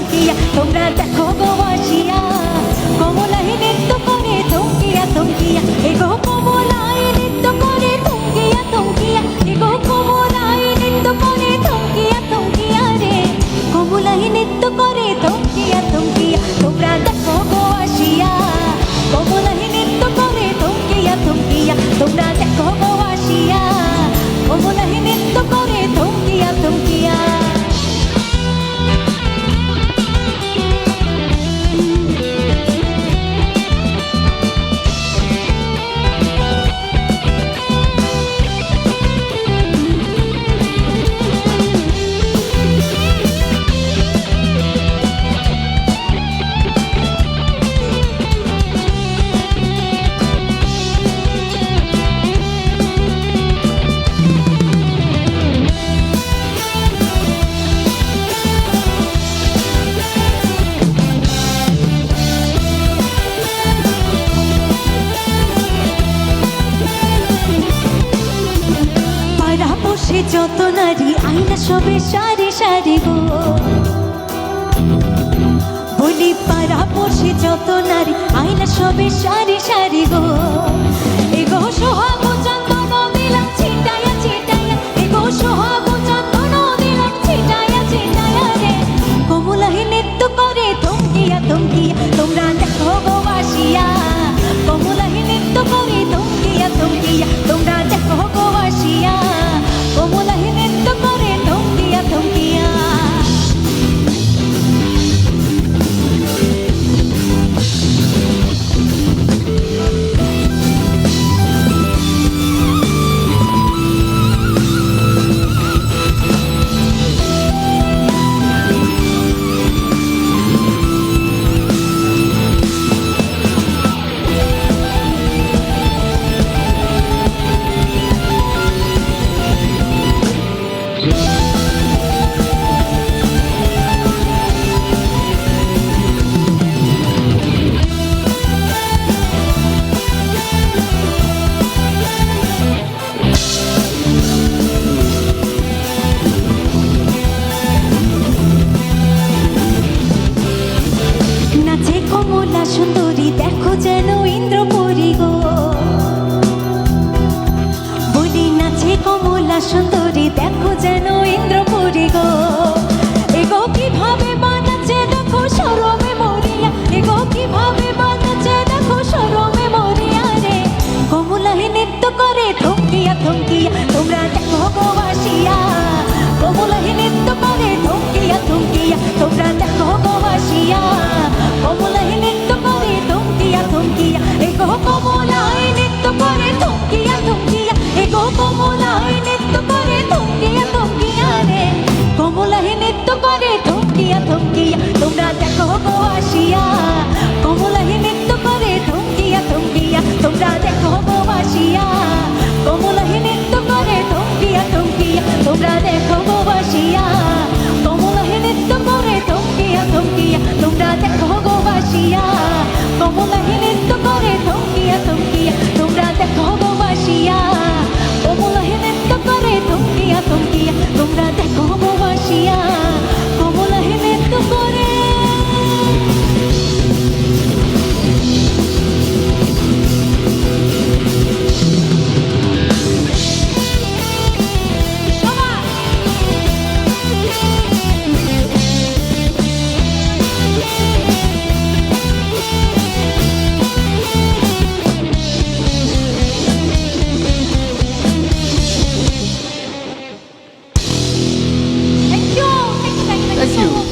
থমকিয়া তোমরা দেখো গো আসিয়া কমলাই নৃত্য করে থমকিয়া থমকিয়া এগো কমলাই নৃত্য করে থমকিয়া থমকিয়া এগো কমলাই নৃত্য করে থমকিয়া থমকিয়া রে কমলাই নৃত্য করে থমকিয়া থমকিয়া তোমরা দেখো গো আসিয়া কমলাই নৃত্য করে থমকিয়া থমকিয়া তোমরা দেখো গো আসিয়া কমলাই নৃত্য করে থমকিয়া থমকিয়া বসে যত নারী আইনা সবে সারি সারি গো বলি পাড়া বসে যত নারী আইনা সবে সারি সারি গো এগো সোহাগ চন্দন দিলাম ছিটায়া ছিটায়া এগো সোহাগ চন্দন দিলাম ছিটায়া ছিটায়া রে কমলাই নৃত্য করে থমকিয়া থমকিয়া তোমরা দেখো গো আসিয়া কমলাই নৃত্য করে থমকিয়া থমকিয়া তোমরা দেখো গো আসিয়া কমলাই নৃত্য করে থমকিয়া থমকিয়া কমলা সুন্দরী দেখো যেন ইন্দ্রপুরী গো বলি নাচে কমলা সুন্দরী দেখো যেন ইন্দ্রপুরী গো এগো কিভাবে বানাচ্ছে দেখো শরমে মরিয়া এগো কিভাবে বানাচ্ছে দেখো শরমে মরিয়া রে কমলাই নৃত্য করে থমকিয়া থমকিয়া তোমরা দেখো গো আসিয়া কমলাই নৃত্য করে থমকিয়া থমকিয়া তোমরা দেখো গো আসিয়া কমলাই নৃত্য করে থমকিয়া থমকিয়া এগো কমলাই নৃত্য করে থমকিয়া থমকিয়া এগো কমলাই নৃত্য করে থমকিয়া থমকিয়া রে কমলাই নৃত্য করে থমকিয়া থমকিয়া তোমরা দেখো গো আসিয়া কমলাই নৃত্য করে থমকিয়া থমকিয়া তোমরা দেখো গো আসিয়া কমলাই নৃত্য করে থমকিয়া থমকিয়া তোমরা দেখো গো আসিয়া কমলাই নৃত্য করে থমকিয়া থমকিয়া তোমরা দেখো গো আসিয়া কমলাই নৃত্য করে থমকিয়া থমকিয়া তোমরা দেখো গো আসিয়া কমলাই নৃত্য করে থমকিয়া থমকিয়া তোমরা দেখো গো আসিয়া কমলাই নৃত্য করে Thank you.